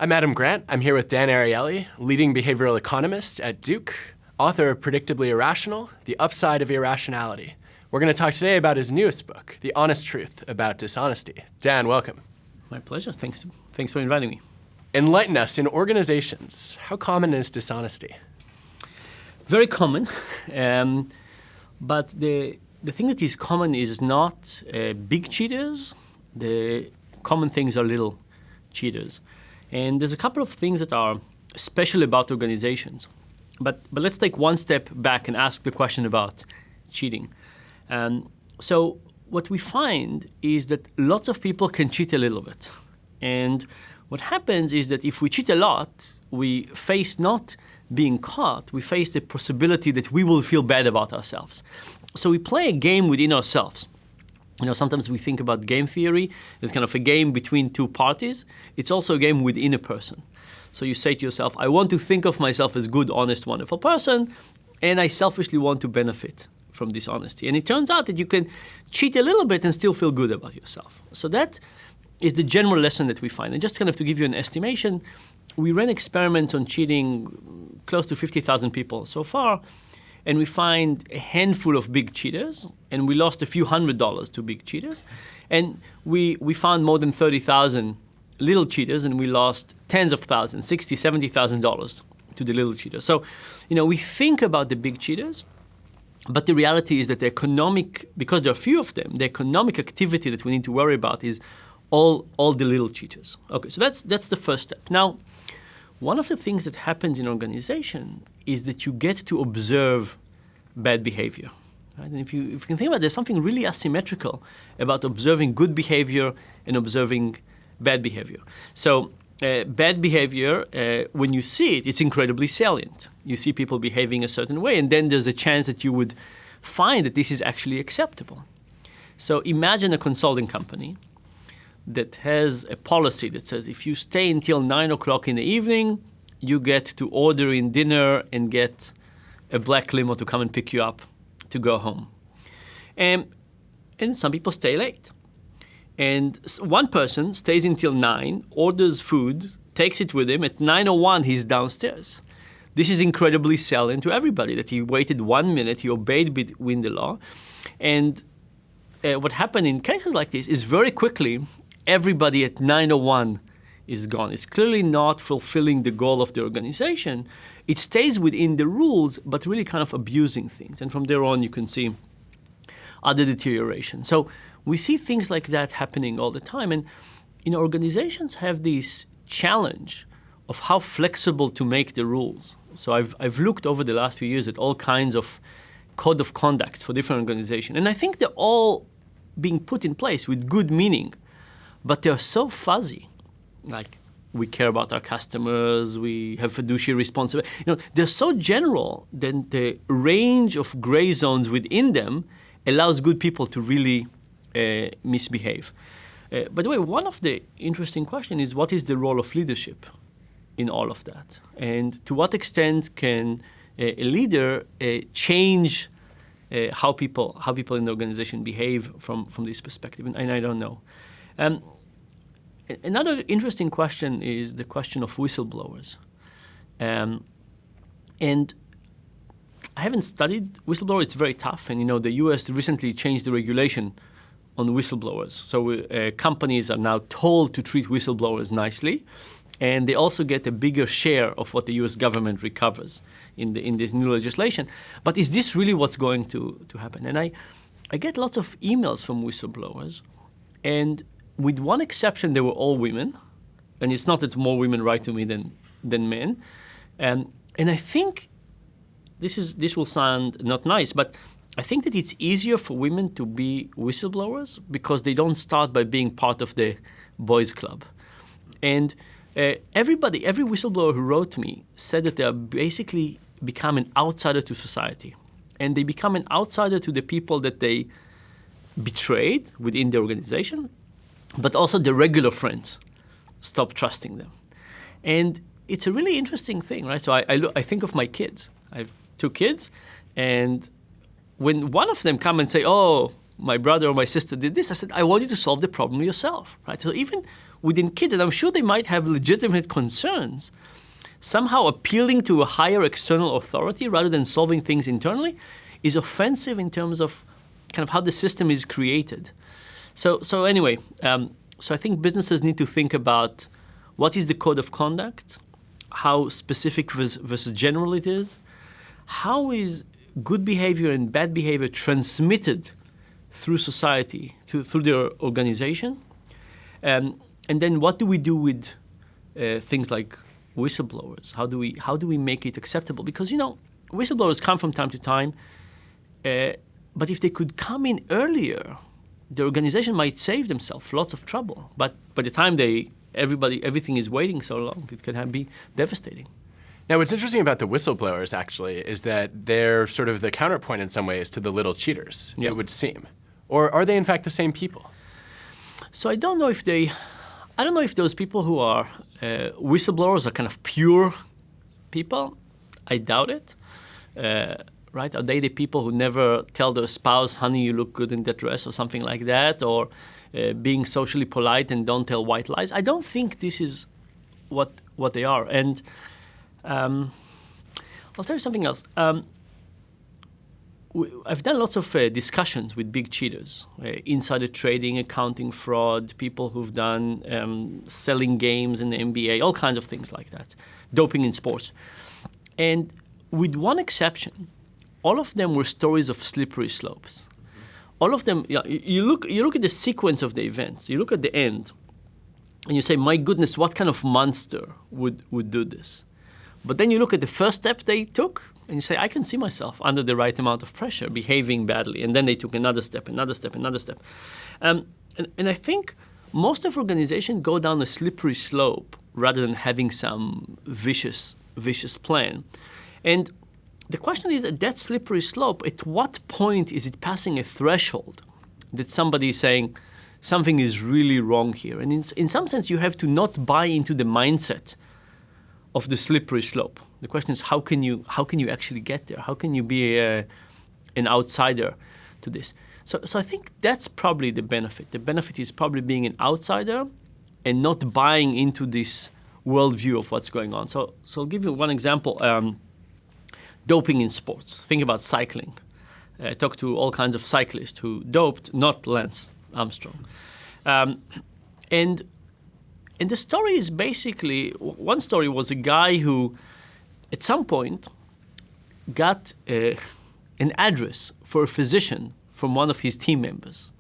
I'm Adam Grant. I'm here with Dan Ariely, leading behavioral economist at Duke, author of Predictably Irrational, The Upside of Irrationality. We're going to talk today about his newest book, The Honest Truth About Dishonesty. Dan, welcome. My pleasure. Thanks for inviting me. Enlighten us. In organizations, how common is dishonesty? Very common, but the thing that is common is not big cheaters. The common things are little cheaters. And there's a couple of things that are special about organizations. But let's take one step back and ask the question about cheating. So what we find is that lots of people can cheat a little bit. And what happens is that if we cheat a lot, we face not being caught, we face the possibility that we will feel bad about ourselves. So we play a game within ourselves. Sometimes we think about game theory as kind of a game between two parties. It's also a game within a person. So you say to yourself, I want to think of myself as good, honest, wonderful person, and I selfishly want to benefit from this honesty. And it turns out that you can cheat a little bit and still feel good about yourself. So that is the general lesson that we find. And just kind of to give you an estimation, we ran experiments on cheating close to 50,000 people so far, and we find a handful of big cheaters, and we lost a few $100s to big cheaters. And we found more than 30,000 little cheaters, and we lost tens of thousands, $60,000, $70,000 to the little cheaters. So, we think about the big cheaters, but the reality is that because there are few of them, the economic activity that we need to worry about is all the little cheaters. Okay, so that's the first step. Now, one of the things that happens in organization is that you get to observe bad behavior. Right? And if you can think about it, there's something really asymmetrical about observing good behavior and observing bad behavior. So bad behavior, when you see it, it's incredibly salient. You see people behaving a certain way, and then there's a chance that you would find that this is actually acceptable. So imagine a consulting company that has a policy that says if you stay until 9 o'clock in the evening, you get to order in dinner and get a black limo to come and pick you up to go home. And some people stay late. And one person stays until 9, orders food, takes it with him. At 9:01, he's downstairs. This is incredibly salient to everybody, that he waited 1 minute, he obeyed within the law. And what happened in cases like this is very quickly, everybody at 9:01 is gone. It's clearly not fulfilling the goal of the organization. It stays within the rules, but really kind of abusing things. And from there on, you can see other deterioration. So we see things like that happening all the time. And organizations have this challenge of how flexible to make the rules. So I've looked over the last few years at all kinds of code of conduct for different organizations. And I think they're all being put in place with good meaning, but they're so fuzzy. Like, we care about our customers, we have fiduciary responsibility. They're so general that the range of gray zones within them allows good people to really misbehave. By the way, one of the interesting questions is, what is the role of leadership in all of that? And to what extent can a leader change how people in the organization behave from this perspective? And I don't know. Another interesting question is the question of whistleblowers. And I haven't studied whistleblowers. It's very tough. And, the U.S. recently changed the regulation on whistleblowers. So companies are now told to treat whistleblowers nicely. And they also get a bigger share of what the U.S. government recovers in this new legislation. But is this really what's going to happen? And I get lots of emails from whistleblowers. And with one exception, they were all women. And it's not that more women write to me than men. And I think this will sound not nice, but I think that it's easier for women to be whistleblowers because they don't start by being part of the boys' club. And every whistleblower who wrote to me said that they are basically become an outsider to society. And they become an outsider to the people that they betrayed within the organization, but also the regular friends stop trusting them. And it's a really interesting thing, right? So I think of my kids. I have 2 kids, and when one of them come and say, oh, my brother or my sister did this, I said, I want you to solve the problem yourself, right? So even within kids, and I'm sure they might have legitimate concerns, somehow appealing to a higher external authority rather than solving things internally is offensive in terms of kind of how the system is created. So anyway, so I think businesses need to think about what is the code of conduct, how specific versus general it is, how is good behavior and bad behavior transmitted through society, through their organization, and then what do we do with things like whistleblowers? How do we make it acceptable? Because whistleblowers come from time to time, but if they could come in earlier, the organization might save themselves lots of trouble. But by the time everything is waiting so long, it can be devastating. Now, what's interesting about the whistleblowers, actually, is that they're sort of the counterpoint in some ways to the little cheaters, it would seem. Or are they, in fact, the same people? So I don't know if those people who are whistleblowers are kind of pure people. I doubt it. Right? Are they the people who never tell their spouse, honey, you look good in that dress, or something like that, or being socially polite and don't tell white lies? I don't think this is what they are. And I'll tell you something else. I've done lots of discussions with big cheaters, insider trading, accounting fraud, people who've done selling games in the NBA, all kinds of things like that, doping in sports. And with one exception, all of them were stories of slippery slopes. All of them, you look at the sequence of the events, you look at the end, and you say, my goodness, what kind of monster would do this? But then you look at the first step they took, and you say, I can see myself under the right amount of pressure, behaving badly. And then they took another step, another step, another step. And I think most of organizations go down a slippery slope rather than having some vicious plan. And the question is, at that slippery slope, at what point is it passing a threshold that somebody is saying something is really wrong here? And in some sense, you have to not buy into the mindset of the slippery slope. The question is, how can you actually get there? How can you be an outsider to this? So I think that's probably the benefit. The benefit is probably being an outsider and not buying into this worldview of what's going on. So I'll give you one example. Doping in sports. Think about cycling. I talked to all kinds of cyclists who doped, not Lance Armstrong. And the story is basically, one story was a guy who at some point got an address for a physician from one of his team members.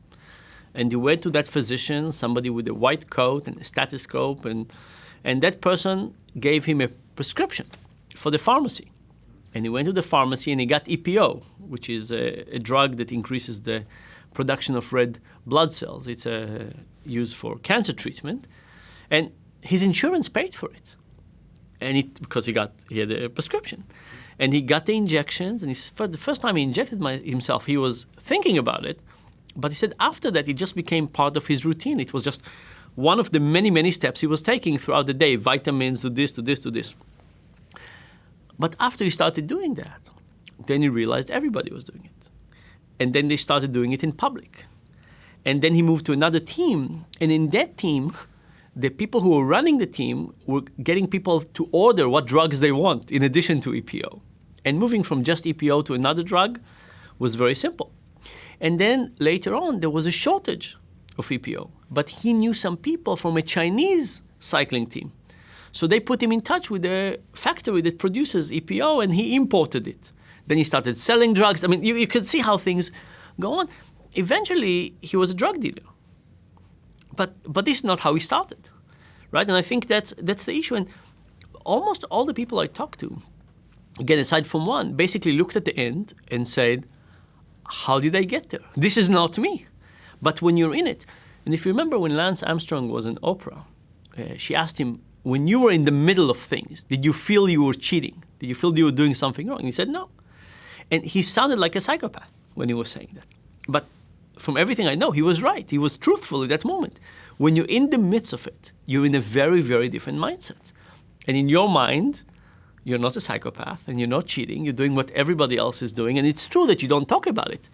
And he went to that physician, somebody with a white coat and a stethoscope, and that person gave him a prescription for the pharmacy. And he went to the pharmacy and he got EPO, which is a drug that increases the production of red blood cells. It's used for cancer treatment. And his insurance paid for it. And because he had a prescription. And he got the injections, and for the first time he injected himself, he was thinking about it. But he said after that, it just became part of his routine. It was just one of the many, many steps he was taking throughout the day. Vitamins, to this, to this, to this. But after he started doing that, then he realized everybody was doing it. And then they started doing it in public. And then he moved to another team. And in that team, the people who were running the team were getting people to order what drugs they want in addition to EPO. And moving from just EPO to another drug was very simple. And then later on, there was a shortage of EPO. But he knew some people from a Chinese cycling team. So they put him in touch with a factory that produces EPO, and he imported it. Then he started selling drugs. I mean, you can see how things go on. Eventually, he was a drug dealer. But this is not how he started, right? And I think that's the issue. And almost all the people I talked to, again, aside from one, basically looked at the end and said, how did I get there? This is not me. But when you're in it, and if you remember when Lance Armstrong was in Oprah, she asked him, when you were in the middle of things, did you feel you were cheating? Did you feel you were doing something wrong? And he said no. And he sounded like a psychopath when he was saying that. But from everything I know, he was right. He was truthful at that moment. When you're in the midst of it, you're in a very, very different mindset. And in your mind, you're not a psychopath and you're not cheating. You're doing what everybody else is doing. And it's true that you don't talk about it.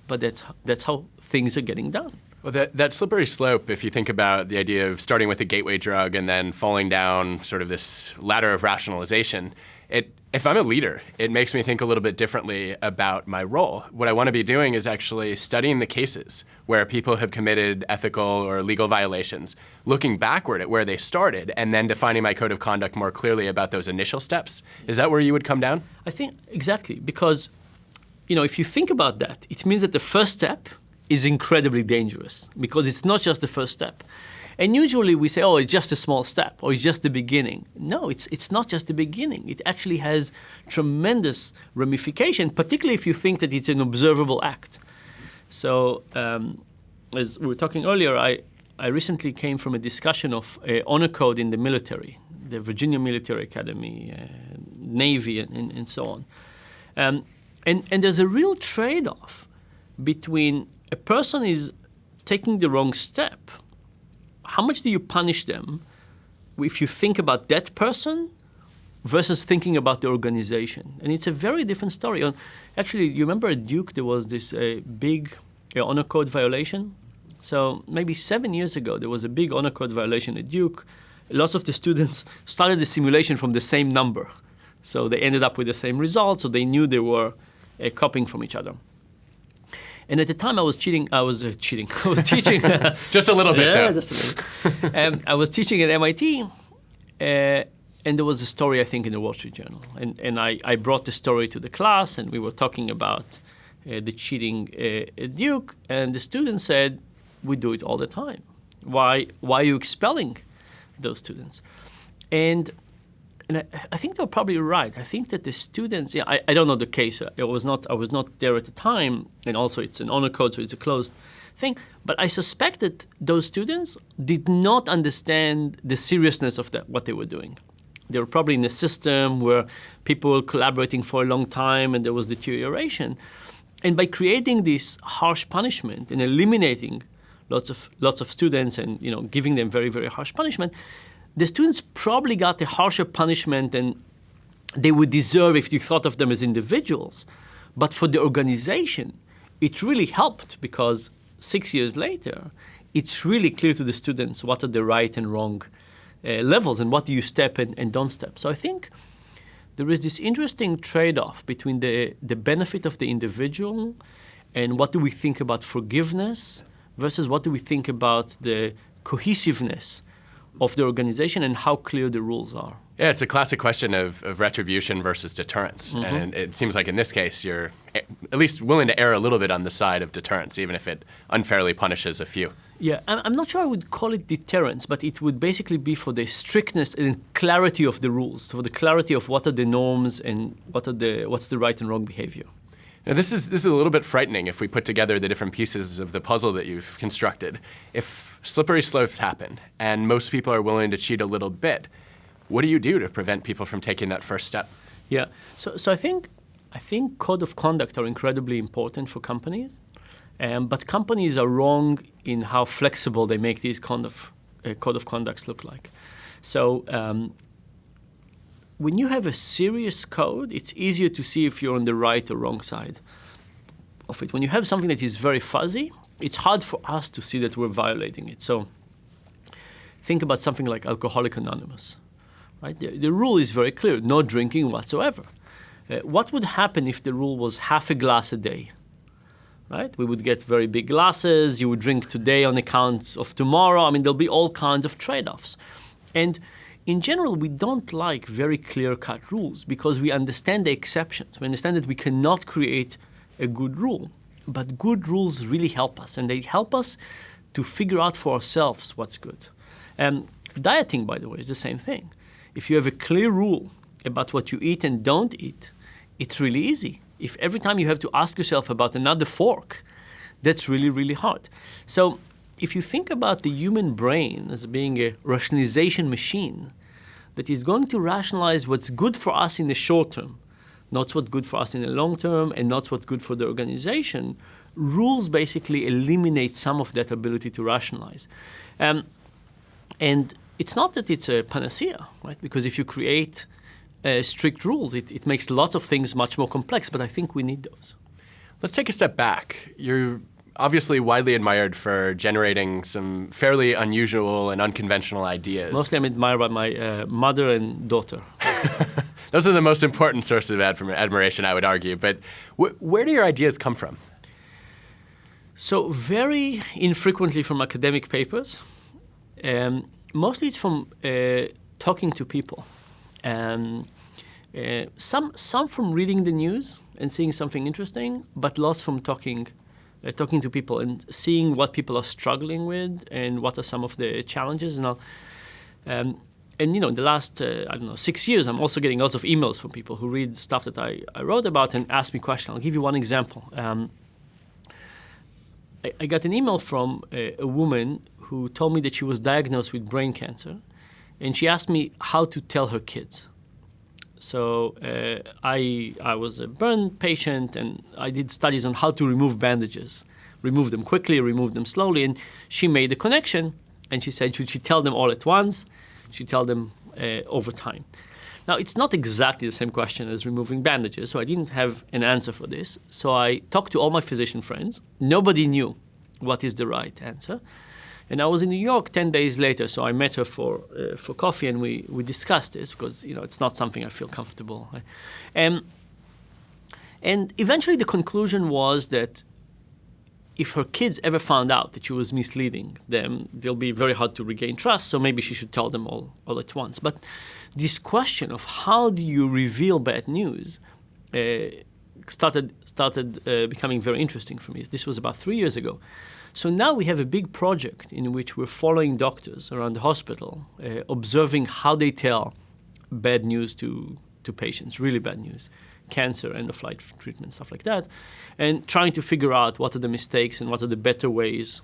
But that's how things are getting done. Well, that slippery slope, if you think about the idea of starting with a gateway drug and then falling down sort of this ladder of rationalization, if I'm a leader, it makes me think a little bit differently about my role. What I want to be doing is actually studying the cases where people have committed ethical or legal violations, looking backward at where they started, and then defining my code of conduct more clearly about those initial steps. Is that where you would come down? I think exactly, because if you think about that, it means that the first step is incredibly dangerous because it's not just the first step. And usually we say, oh, it's just a small step or it's just the beginning. No, it's not just the beginning. It actually has tremendous ramification, particularly if you think that it's an observable act. So as we were talking earlier, I recently came from a discussion of honor code in the military, the Virginia Military Academy, Navy, and so on. And there's a real trade-off between a person is taking the wrong step. How much do you punish them if you think about that person versus thinking about the organization? And it's a very different story. Actually, you remember at Duke there was this big honor code violation? So maybe 7 years ago there was a big honor code violation at Duke. Lots of the students started the simulation from the same number. So they ended up with the same result, so they knew they were copying from each other. And at the time I was teaching. I was teaching. Just a little bit, yeah, though. Just a little. I was teaching at MIT, and there was a story, I think, in the Wall Street Journal. And I brought the story to the class, and we were talking about the cheating at Duke. And the students said, we do it all the time. Why are you expelling those students? And I think they're probably right. I think that the students, I don't know the case. I was not there at the time, and also it's an honor code, so it's a closed thing. But I suspect that those students did not understand the seriousness of what they were doing. They were probably in a system where people were collaborating for a long time, and there was deterioration. And by creating this harsh punishment and eliminating lots of students and giving them very, very harsh punishment, the students probably got a harsher punishment than they would deserve if you thought of them as individuals. But for the organization, it really helped because 6 years later, it's really clear to the students what are the right and wrong levels and what do you step and don't step. So I think there is this interesting trade-off between the benefit of the individual and what do we think about forgiveness versus what do we think about the cohesiveness of the organization and how clear the rules are. Yeah, it's a classic question of retribution versus deterrence. Mm-hmm. And it seems like in this case, you're at least willing to err a little bit on the side of deterrence, even if it unfairly punishes a few. Yeah, I'm not sure I would call it deterrence, but it would basically be for the strictness and clarity of the rules, for the clarity of what are the norms and what's the right and wrong behavior. Now, this is a little bit frightening if we put together the different pieces of the puzzle that you've constructed. If slippery slopes happen and most people are willing to cheat a little bit, what do you do to prevent people from taking that first step? Yeah, so I think code of conduct are incredibly important for companies, but companies are wrong in how flexible they make these code of conducts look like. So when you have a serious code, it's easier to see if you're on the right or wrong side of it. When you have something that is very fuzzy, it's hard for us to see that we're violating it. So think about something like Alcoholics Anonymous. Right? The rule is very clear, no drinking whatsoever. What would happen if the rule was half a glass a day? Right? We would get very big glasses, you would drink today on account of tomorrow. I mean, there'll be all kinds of trade-offs. And in general, we don't like very clear-cut rules because we understand the exceptions. We understand that we cannot create a good rule. But good rules really help us, and they help us to figure out for ourselves what's good. Dieting, by the way, is the same thing. If you have a clear rule about what you eat and don't eat, it's really easy. If every time you have to ask yourself about another fork, that's really, really hard. So if you think about the human brain as being a rationalization machine that is going to rationalize what's good for us in the short term, not what's good for us in the long term, and not what's good for the organization, rules basically eliminate some of that ability to rationalize. And it's not that it's a panacea, right? Because if you create strict rules, it makes lots of things much more complex, but I think we need those. Let's take a step back. You're obviously widely admired for generating some fairly unusual and unconventional ideas. Mostly I'm admired by my mother and daughter. Those are the most important sources of admiration, I would argue. But where do your ideas come from? So very infrequently from academic papers. Mostly it's from talking to people. Some from reading the news and seeing something interesting, but lots from talking to people and seeing what people are struggling with and what are some of the challenges. And in the last 6 years, I'm also getting lots of emails from people who read stuff that I wrote about and ask me questions. I'll give you one example. I got an email from a woman who told me that she was diagnosed with brain cancer, and she asked me how to tell her kids. So I was a burn patient, and I did studies on how to remove bandages, remove them quickly, remove them slowly, and she made a connection, and she said, should she tell them all at once? She tell them over time. Now, it's not exactly the same question as removing bandages, so I didn't have an answer for this. So I talked to all my physician friends. Nobody knew what is the right answer. And I was in New York 10 days later, so I met her for coffee, and we discussed this because it's not something I feel comfortable. And eventually the conclusion was that if her kids ever found out that she was misleading them, they'll be very hard to regain trust, so maybe she should tell them all at once. But this question of how do you reveal bad news started becoming very interesting for me. This was about 3 years ago. So now we have a big project in which we're following doctors around the hospital, observing how they tell bad news to patients, really bad news, cancer, end-of-life treatment, stuff like that, and trying to figure out what are the mistakes and what are the better ways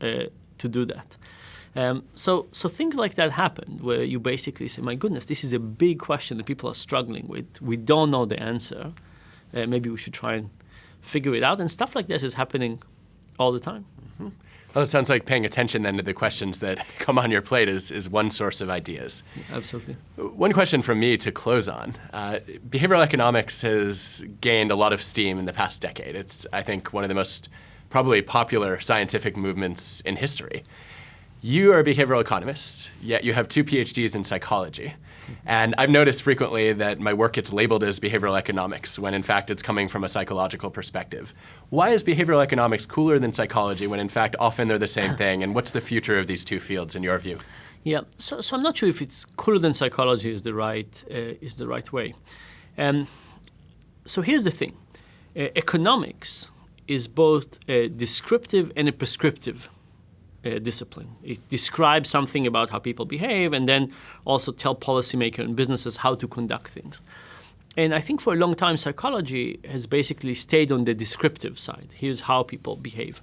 to do that. So things like that happen where you basically say, my goodness, this is a big question that people are struggling with. We don't know the answer. Maybe we should try and figure it out. And stuff like this is happening all the time. Mm-hmm. Well, it sounds like paying attention then to the questions that come on your plate is one source of ideas. Absolutely. One question from me to close on. Behavioral economics has gained a lot of steam in the past decade. It's, I think, one of the most probably popular scientific movements in history. You are a behavioral economist, yet you have 2 PhDs in psychology. And I've noticed frequently that my work gets labeled as behavioral economics when in fact it's coming from a psychological perspective. Why is behavioral economics cooler than psychology when in fact often they're the same thing? And what's the future of these two fields in your view? Yeah, so I'm not sure if it's cooler than psychology is the right way. So here's the thing. Economics is both a descriptive and a prescriptive discipline. It describes something about how people behave and then also tell policymakers and businesses how to conduct things. And I think for a long time, psychology has basically stayed on the descriptive side. Here's how people behave.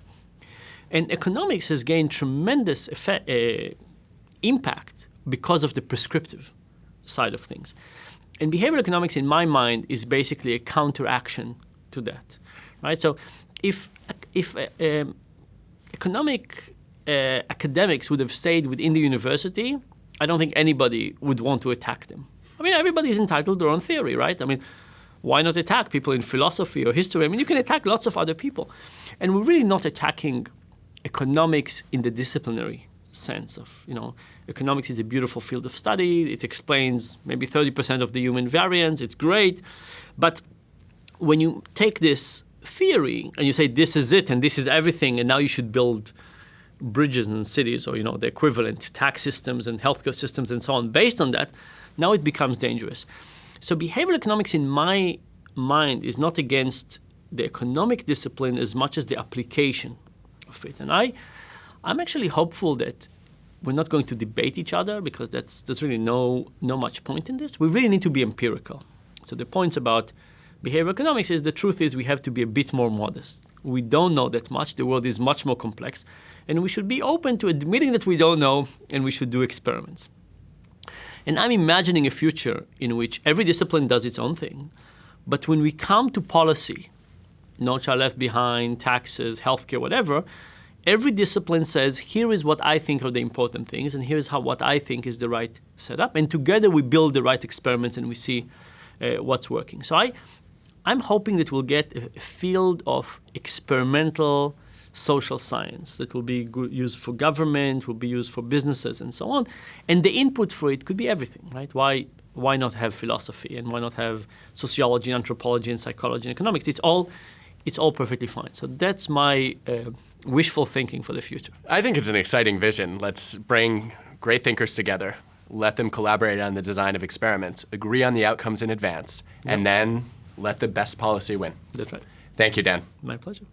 And economics has gained tremendous impact because of the prescriptive side of things. And behavioral economics, in my mind, is basically a counteraction to that, right? So if academics would have stayed within the university, I don't think anybody would want to attack them. I mean, everybody's entitled to their own theory, right? I mean, why not attack people in philosophy or history? I mean, you can attack lots of other people. And we're really not attacking economics in the disciplinary sense of, economics is a beautiful field of study. It explains maybe 30% of the human variance. It's great. But when you take this theory and you say this is it and this is everything and now you should build bridges and cities or the equivalent tax systems and healthcare systems and so on based on that, now it becomes dangerous. So behavioral economics in my mind is not against the economic discipline as much as the application of it. And I'm actually hopeful that we're not going to debate each other because there's really no much point in this. We really need to be empirical. So the points about behavioral economics is the truth is we have to be a bit more modest. We don't know that much. The world is much more complex. And we should be open to admitting that we don't know, and we should do experiments. And I'm imagining a future in which every discipline does its own thing. But when we come to policy, no child left behind, taxes, healthcare, whatever, every discipline says, here is what I think are the important things, and here's what I think is the right setup. And together we build the right experiments and we see what's working. So I'm hoping that we'll get a field of experimental social science that will be used for government, will be used for businesses, and so on. And the input for it could be everything, right? Why not have philosophy, and why not have sociology, anthropology, and psychology and economics? It's all perfectly fine. So that's my wishful thinking for the future. I think it's an exciting vision. Let's bring great thinkers together, let them collaborate on the design of experiments, agree on the outcomes in advance, and then let the best policy win. That's right. Thank you, Dan. My pleasure.